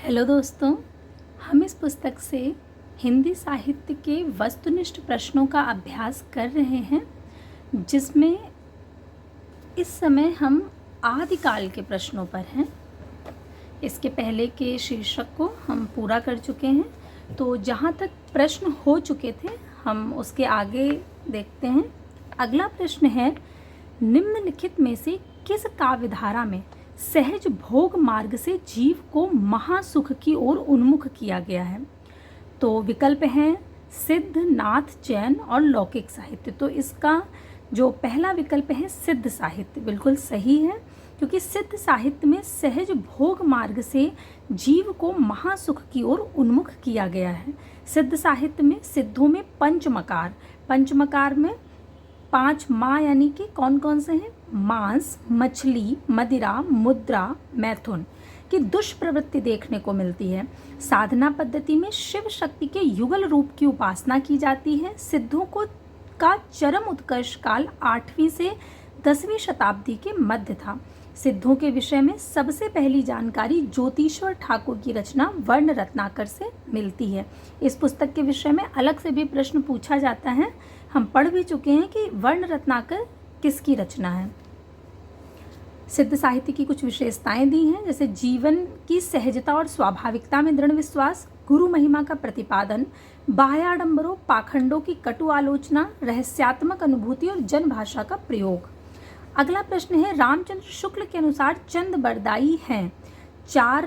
Hello दोस्तों, हम इस पुस्तक से हिंदी साहित्य के वस्तुनिष्ठ प्रश्नों का अभ्यास कर रहे हैं, जिसमें इस समय हम आदिकाल के प्रश्नों पर हैं। इसके पहले के शीर्षक को हम पूरा कर चुके हैं, तो जहाँ तक प्रश्न हो चुके थे हम उसके आगे देखते हैं। अगला प्रश्न है, निम्नलिखित में से किस काव्यधारा में सहज भोग मार्ग से जीव को महासुख की ओर उन्मुख किया गया है? तो विकल्प हैं सिद्ध, नाथ, जैन और लौकिक साहित्य। तो इसका जो पहला विकल्प है सिद्ध साहित्य बिल्कुल सही है, क्योंकि सिद्ध साहित्य में सहज भोग मार्ग से जीव को महासुख की ओर उन्मुख किया गया है। सिद्ध साहित्य में सिद्धों में पंचमकार में 5 माँ यानी कि कौन कौन से हैं? मांस, मछली, मदिरा, मुद्रा, मैथुन की दुष्प्रवृत्ति देखने को मिलती है। साधना पद्धति में शिव शक्ति के युगल रूप की उपासना की जाती है। सिद्धों का चरम उत्कर्ष काल 8वीं से 10वीं शताब्दी के मध्य था। सिद्धों के विषय में सबसे पहली जानकारी ज्योतिश्वर ठाकुर की रचना वर्ण रत्नाकर से मिलती है। इस पुस्तक के विषय में अलग से भी प्रश्न पूछा जाता है। हम पढ़ भी चुके हैं कि वर्ण रत्नाकर किसकी रचना है। सिद्ध साहित्य की कुछ विशेषताएं दी हैं, जैसे जीवन की सहजता और स्वाभाविकता में दृढ़ विश्वास, गुरु महिमा का प्रतिपादन, बाह्याडंबरों पाखंडों की कटु आलोचना, रहस्यात्मक अनुभूति और जन भाषा का प्रयोग। अगला प्रश्न है, रामचंद्र शुक्ल के अनुसार चंद बरदाई हैं। 4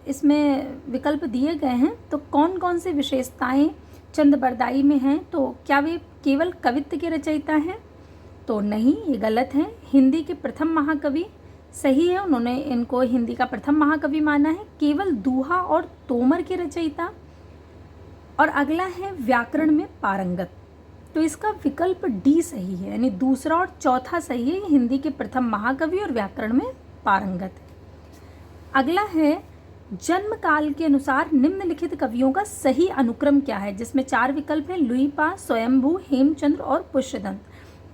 इसमें विकल्प दिए गए हैं, तो कौन कौन से विशेषताएं चंद बरदाई में हैं? तो क्या वे केवल कवित्व के रचयिता हैं? तो नहीं, ये गलत है। हिंदी के प्रथम महाकवि सही है, उन्होंने इनको हिंदी का प्रथम महाकवि माना है। केवल दूहा और तोमर के रचयिता। और अगला है व्याकरण में पारंगत, तो इसका विकल्प डी सही है, यानी दूसरा और चौथा सही है। हिंदी के प्रथम महाकवि और व्याकरण में पारंगत है। अगला है, जन्म काल के अनुसार निम्नलिखित कवियों का सही अनुक्रम क्या है? जिसमें 4 विकल्प हैं, लुईपा, स्वयंभू, हेमचंद्र और पुष्यदंत।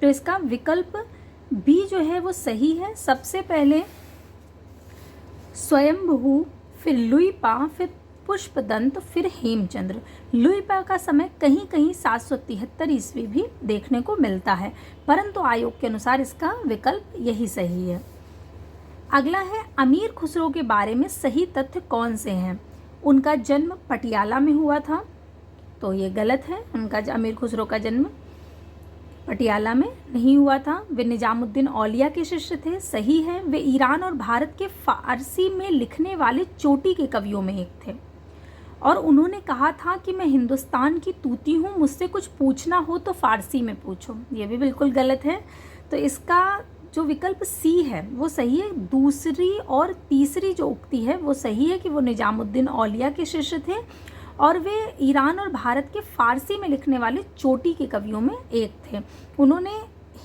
तो इसका विकल्प बी जो है वो सही है। सबसे पहले स्वयंभू, फिर लुईपा, फिर पुष्पदंत, फिर हेमचंद्र। लुईपा का समय कहीं कहीं 773 ईस्वी भी देखने को मिलता है, परंतु आयोग के अनुसार इसका विकल्प यही सही है। अगला है, अमीर खुसरो के बारे में सही तथ्य कौन से हैं? उनका जन्म पटियाला में हुआ था, तो ये गलत है। उनका अमीर खुसरो का जन्म पटियाला में नहीं हुआ था। वे निजामुद्दीन औलिया के शिष्य थे, सही है। वे ईरान और भारत के फारसी में लिखने वाले चोटी के कवियों में एक थे, और उन्होंने कहा था कि मैं हिंदुस्तान की तूती हूँ, मुझसे कुछ पूछना हो तो फारसी में पूछो। ये भी बिल्कुल गलत है। तो इसका जो विकल्प सी है वो सही है। दूसरी और तीसरी जो उक्ति है वो सही है कि वो निजामुद्दीन औलिया के शिष्य थे और वे ईरान और भारत के फारसी में लिखने वाले चोटी के कवियों में एक थे। उन्होंने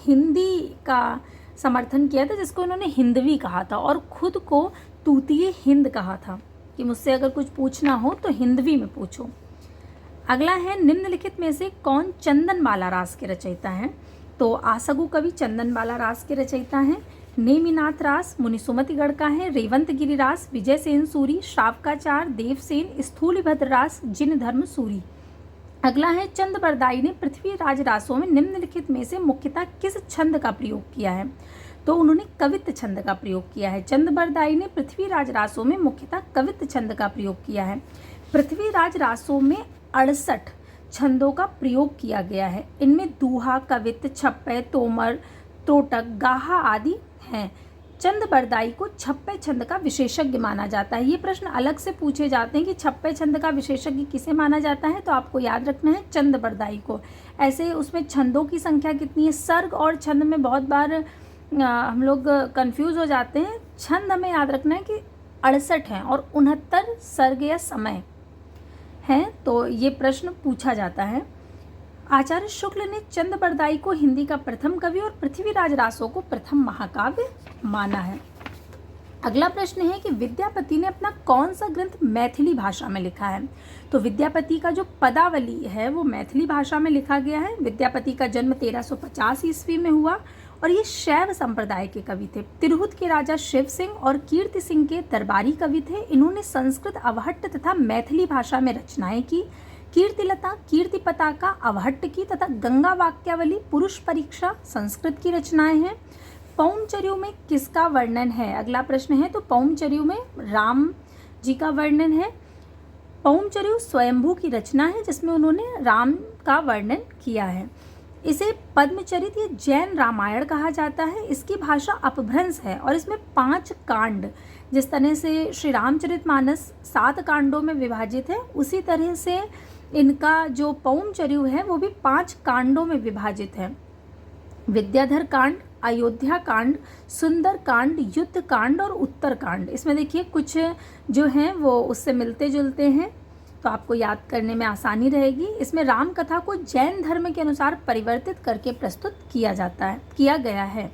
हिंदी का समर्थन किया था, जिसको उन्होंने हिंदवी कहा था, और खुद को तूतीय हिंद कहा था कि मुझसे अगर कुछ पूछना हो तो हिंदवी में पूछो। अगला है, निम्नलिखित में से कौन चंदनबाला रास के रचयिता हैं? तो आसगु कवि चंदनबाला रास के रचयिता हैं। नेमिनाथ रास मुनिसुमतिगढ़ का है। रेवंतगिरी रास विजय सेन सूरी, श्रावकाचार देवसेन, स्थूलिभद्र रास जिन धर्म सूरी। अगला है, चंद बरदाई ने पृथ्वीराज रासों में निम्नलिखित में से मुख्यतः किस छंद का प्रयोग किया है? तो उन्होंने कवित्त छंद का प्रयोग किया है। चंद बरदाई ने पृथ्वीराज रासों में मुख्यतः कवित्त छंद का प्रयोग किया है। पृथ्वीराज रासों में 68 छंदों का प्रयोग किया गया है। इनमें दूहा, कवित्त, छप्पे, तोमर, त्रोटक, गाहा आदि हैं। चंद बरदाई को छप्पे छंद का विशेषज्ञ माना जाता है। ये प्रश्न अलग से पूछे जाते हैं कि छप्पे छंद का विशेषज्ञ किसे माना जाता है, तो आपको याद रखना है चंद बरदाई को। ऐसे उसमें छंदों की संख्या कितनी है? सर्ग और छंद में बहुत बार हम लोग कंफ्यूज हो जाते हैं। छंद हमें याद रखना है कि 68 हैं और 69 सर्ग या समय हैं, तो ये प्रश्न पूछा जाता है। आचार्य शुक्ल ने चंद बरदाई को हिंदी का प्रथम कवि और पृथ्वीराज रासों को प्रथम महाकाव्य माना है। अगला प्रश्न है कि विद्यापति ने अपना कौन सा ग्रंथ मैथिली भाषा में लिखा है? तो विद्यापति का जो पदावली है वो मैथिली भाषा में लिखा गया है। विद्यापति का जन्म 1350 ईस्वी में हुआ और ये शैव संप्रदाय के कवि थे। तिरहुत के राजा शिव सिंह और कीर्ति सिंह के दरबारी कवि थे। इन्होंने संस्कृत, अवहट्ट तथा मैथिली भाषा में रचनाएं की। कीर्तिलता, कीर्ति पताका अवहट्ट की तथा गंगा वाक्यावली, पुरुष परीक्षा संस्कृत की रचनाएं हैं। पौमचर्यु में किसका वर्णन है? अगला प्रश्न है, तो पौमचर्यु में राम जी का वर्णन है। पौमचर्यु स्वयंभू की रचना है जिसमें उन्होंने राम का वर्णन किया है। इसे पद्मचरित या जैन रामायण कहा जाता है। इसकी भाषा अपभ्रंश है और इसमें 5 कांड, जिस तरह से श्री रामचरितमानस 7 कांडों में विभाजित है, उसी तरह से इनका जो पौमचर्यु है वो भी 5 कांडों में विभाजित है। विद्याधर कांड, अयोध्या कांड, सुंदर कांड, युद्ध कांड और उत्तर कांड। इसमें देखिए कुछ जो हैं वो उससे मिलते जुलते हैं, तो आपको याद करने में आसानी रहेगी। इसमें राम कथा को जैन धर्म के अनुसार परिवर्तित करके प्रस्तुत किया गया है।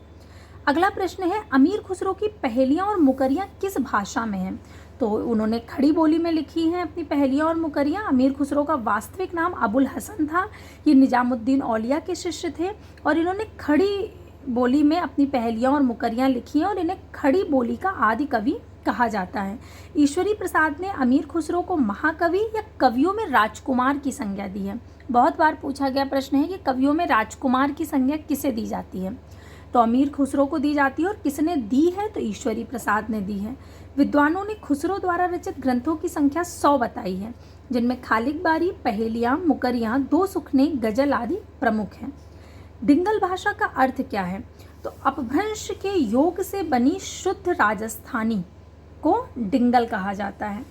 अगला प्रश्न है, अमीर खुसरो की पहेलियाँ और मुकरियाँ किस भाषा में हैं? तो उन्होंने खड़ी बोली में लिखी हैं अपनी पहेलियाँ और मुकरियाँ। अमीर खुसरो का वास्तविक नाम अबुल हसन था। ये निजामुद्दीन औलिया के शिष्य थे और इन्होंने खड़ी बोली में अपनी पहेलियाँ और मुकरियाँ लिखी हैं और इन्हें खड़ी बोली का आदि कवि कहा जाता है। ईश्वरी प्रसाद ने अमीर खुसरो को महाकवि या कवियों में राजकुमार की संज्ञा दी है। बहुत बार पूछा गया प्रश्न है कि कवियों में राजकुमार की संज्ञा किसे दी जाती है? तो अमीर खुसरो को दी जाती है। और किसने दी है? तो ईश्वरी प्रसाद ने दी है। विद्वानों ने खुसरो द्वारा रचित ग्रंथों की संख्या 100 बताई है, जिनमें खालिक बारी, पहेलियाँ, मुकरियाँ, 2 सुखने, गजल आदि प्रमुख हैं। डिंगल भाषा का अर्थ क्या है? तो अपभ्रंश के योग से बनी शुद्ध राजस्थानी को डिंगल कहा जाता है।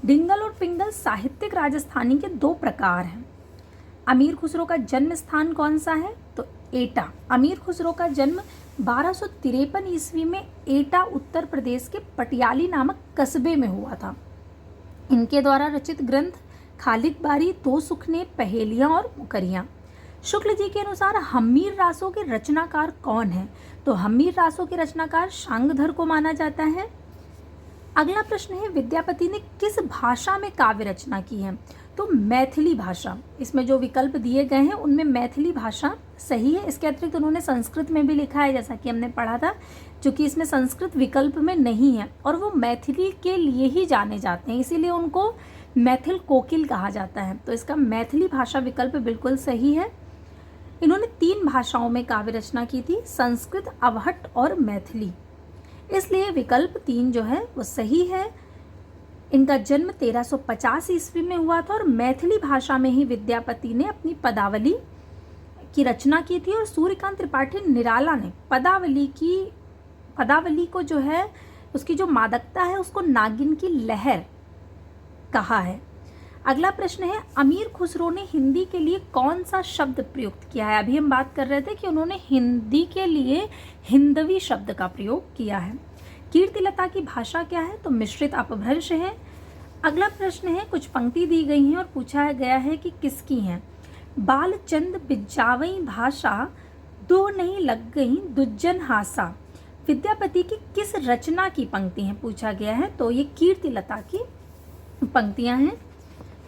डिंगल और पिंगल साहित्यिक राजस्थानी के 2 प्रकार हैं। अमीर खुसरो का जन्म स्थान कौन सा है? तो एटा। अमीर खुसरो का जन्म 1253 ईस्वी में एटा उत्तर प्रदेश के पटियाली नामक कस्बे में हुआ था। इनके द्वारा रचित ग्रंथ खालिक बारी, 2 सुखने, पहेलियाँ और मुकरियाँ। शुक्ल जी के अनुसार हम्मीर रासों के रचनाकार कौन है? तो हम्मीर रासों के रचनाकार शांगधर को माना जाता है। अगला प्रश्न है, विद्यापति ने किस भाषा में काव्य रचना की है? तो मैथिली भाषा। इसमें जो विकल्प दिए गए हैं उनमें मैथिली भाषा सही है। इसके अतिरिक्त उन्होंने संस्कृत में भी लिखा है, जैसा कि हमने पढ़ा था, जो कि इसमें संस्कृत विकल्प में नहीं है और वो मैथिली के लिए ही जाने जाते हैं, इसीलिए उनको मैथिल कोकिल कहा जाता है। तो इसका मैथिली भाषा विकल्प बिल्कुल सही है। इन्होंने 3 भाषाओं में काव्य रचना की थी, संस्कृत, अवहट्ट और मैथिली, इसलिए विकल्प 3 जो है वो सही है। इनका जन्म 1350 ईस्वी में हुआ था और मैथिली भाषा में ही विद्यापति ने अपनी पदावली की रचना की थी। और सूर्यकांत त्रिपाठी निराला ने पदावली को जो है उसकी जो मादकता है उसको नागिन की लहर कहा है। अगला प्रश्न है, अमीर खुसरो ने हिंदी के लिए कौन सा शब्द प्रयुक्त किया है? अभी हम बात कर रहे थे कि उन्होंने हिंदी के लिए हिंदवी शब्द का प्रयोग किया है। कीर्तिलता की भाषा क्या है? तो मिश्रित अपभ्रंश है। अगला प्रश्न है, कुछ पंक्ति दी गई हैं और पूछा गया है कि किसकी हैं। बालचंद बिजावई भाषा, 2 नहीं लग गई दुज्जन हासा। विद्यापति की किस रचना की पंक्ति हैं पूछा गया है? तो ये कीर्तिलता की पंक्तियां हैं।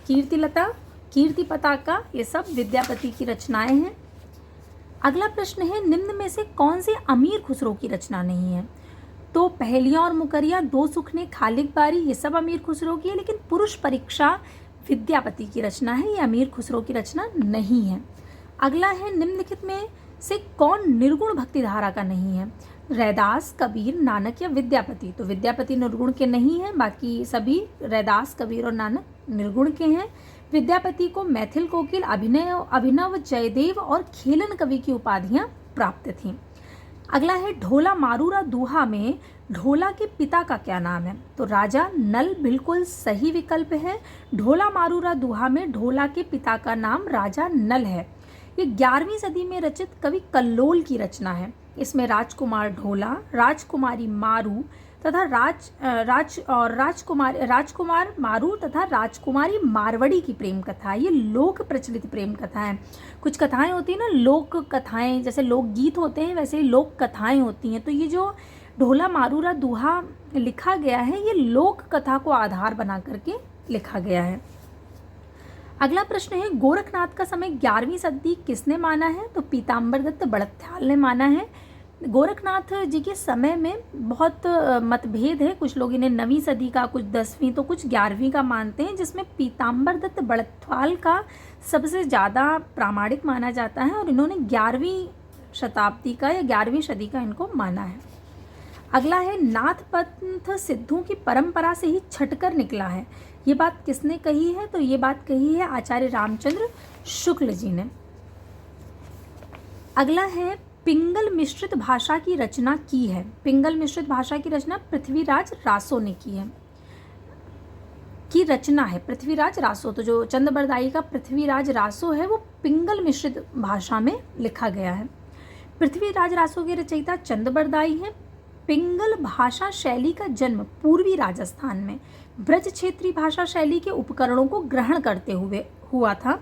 कीर्तिलता, कीर्ति पताका, ये सब विद्यापति की रचनाएं हैं। अगला प्रश्न है, निम्न में से कौन सी अमीर खुसरो की रचना नहीं है? तो पहेलियाँ और मुकरियाँ, 2 सुखने, खालिक बारी, ये सब अमीर खुसरो की है, लेकिन पुरुष परीक्षा विद्यापति की रचना है, ये अमीर खुसरो की रचना नहीं है। अगला है, निम्नलिखित में से कौन निर्गुण भक्ति धारा का नहीं है? रैदास, कबीर, नानक या विद्यापति? तो विद्यापति निर्गुण के नहीं हैं, बाकी सभी रैदास, कबीर और नानक निर्गुण के हैं। विद्यापति को मैथिल कोकिल, अभिनव जयदेव और खेलन कवि की उपाधियां प्राप्त थीं। अगला है, ढोला मारूरा दूहा में ढोला के पिता का क्या नाम है? तो राजा नल बिल्कुल सही विकल्प है। ढोला मारूरा दूहा में ढोला के पिता का नाम राजा नल है। ये 11वीं सदी में रचित कवि कल्लोल की रचना है। इसमें राजकुमार ढोला, राजकुमारी मारू तथा राजकुमार मारू तथा राजकुमारी मारवड़ी की प्रेम कथा, ये लोक प्रचलित प्रेम कथा है। कुछ कथाएं होती हैं ना, लोक कथाएं, जैसे लोकगीत होते हैं वैसे ही लोक कथाएं होती हैं। तो ये जो ढोला मारूरा दूहा लिखा गया है ये लोक कथा को आधार बना करके लिखा गया है। अगला प्रश्न है, गोरखनाथ का समय 11वीं सदी किसने माना है? तो पीताम्बर दत्त बड़थ्याल ने माना है। गोरखनाथ जी के समय में बहुत मतभेद है। कुछ लोग इन्हें 9वीं सदी का, कुछ 10वीं, तो कुछ 11वीं का मानते हैं, जिसमें पीताम्बर दत्त बड़थवाल का सबसे ज़्यादा प्रामाणिक माना जाता है और इन्होंने 11वीं शताब्दी का या 11वीं सदी का इनको माना है। अगला है नाथ पंथ सिद्धों की परंपरा से ही छटकर निकला है। ये बात किसने कही है? तो ये बात कही है आचार्य रामचंद्र शुक्ल जी ने। अगला है पिंगल मिश्रित भाषा की रचना की है। पिंगल मिश्रित भाषा की रचना पृथ्वीराज रासो ने की है, की रचना है पृथ्वीराज रासो। तो जो चंद्रबरदाई का पृथ्वीराज रासो है वो पिंगल मिश्रित भाषा में लिखा गया है। पृथ्वीराज रासो के रचयिता चंद्रबरदाई हैं। पिंगल भाषा शैली का जन्म पूर्वी राजस्थान में ब्रज क्षेत्रीय भाषा शैली के उपकरणों को ग्रहण करते हुए हुआ था।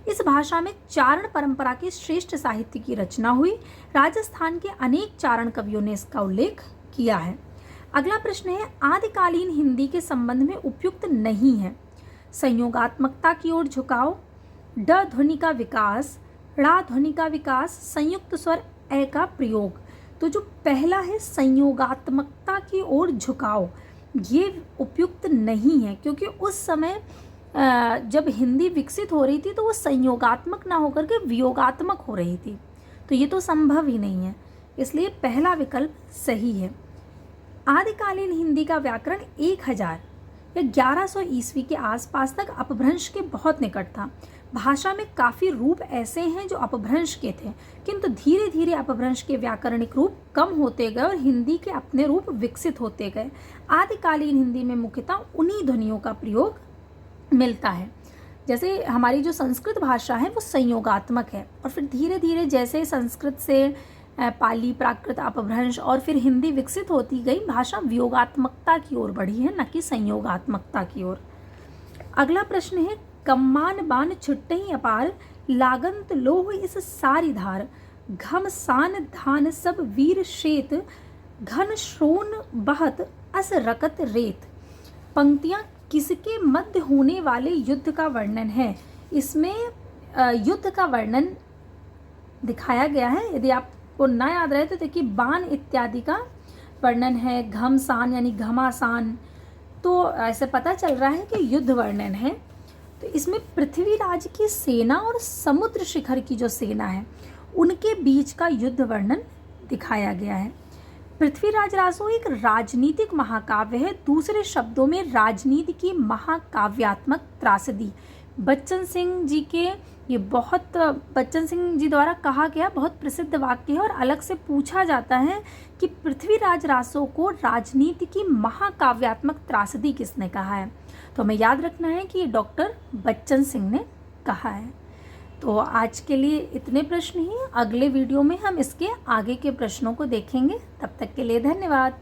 इस भाषा में चारण परंपरा के श्रेष्ठ साहित्य की रचना हुई। राजस्थान के अनेक चारण कवियों ने इसका उल्लेख किया है। अगला प्रश्न है आदिकालीन हिंदी के संबंध में उपयुक्त नहीं है। संयोगात्मकता की ओर झुकाव, ड ध्वनि का विकास, ड़ा ध्वनि का विकास, संयुक्त स्वर ए का प्रयोग। तो जो पहला है संयोगात्मकता की ओर झुकाव, ये उपयुक्त नहीं है, क्योंकि उस समय जब हिंदी विकसित हो रही थी तो वो संयोगात्मक ना होकर के वियोगात्मक हो रही थी, तो ये तो संभव ही नहीं है, इसलिए पहला विकल्प सही है। आदिकालीन हिंदी का व्याकरण 1000 या 1100 ईस्वी के आसपास तक अपभ्रंश के बहुत निकट था। भाषा में काफ़ी रूप ऐसे हैं जो अपभ्रंश के थे, किंतु धीरे धीरे अपभ्रंश के व्याकरणिक रूप कम होते गए और हिंदी के अपने रूप विकसित होते गए। आदिकालीन हिंदी में मुख्यतः उन्हीं ध्वनियों का प्रयोग मिलता है। जैसे हमारी जो संस्कृत भाषा है वो संयोगात्मक है, और फिर धीरे धीरे जैसे संस्कृत से पाली, प्राकृत, अपभ्रंश और फिर हिंदी विकसित होती गई, भाषा वियोगात्मकता की ओर बढ़ी है, न कि संयोगात्मकता की ओर। अगला प्रश्न है कम्मान बान छुट्टही अपार, लागंत लोह इस सारी धार, घम सान धान सब वीर शेत, घन श्रोण बहत अस रकत रेत। पंक्तियाँ किसके मध्य होने वाले युद्ध का वर्णन है? इसमें युद्ध का वर्णन दिखाया गया है। यदि आपको ना याद रहे तो देखिए बाण इत्यादि का वर्णन है, घमसान यानी घमासान, तो ऐसे पता चल रहा है कि युद्ध वर्णन है। तो इसमें पृथ्वीराज की सेना और समुद्र शिखर की जो सेना है उनके बीच का युद्ध वर्णन दिखाया गया है। पृथ्वीराज रासो एक राजनीतिक महाकाव्य है, दूसरे शब्दों में राजनीति की महाकाव्यात्मक त्रासदी। बच्चन सिंह जी के ये बहुत बच्चन सिंह जी द्वारा कहा गया बहुत प्रसिद्ध वाक्य है, और अलग से पूछा जाता है कि पृथ्वीराज रासो को राजनीति की महाकाव्यात्मक त्रासदी किसने कहा है? तो हमें याद रखना है कि ये डॉक्टर बच्चन सिंह ने कहा है। तो आज के लिए इतने प्रश्न ही, अगले वीडियो में हम इसके आगे के प्रश्नों को देखेंगे। तब तक के लिए धन्यवाद।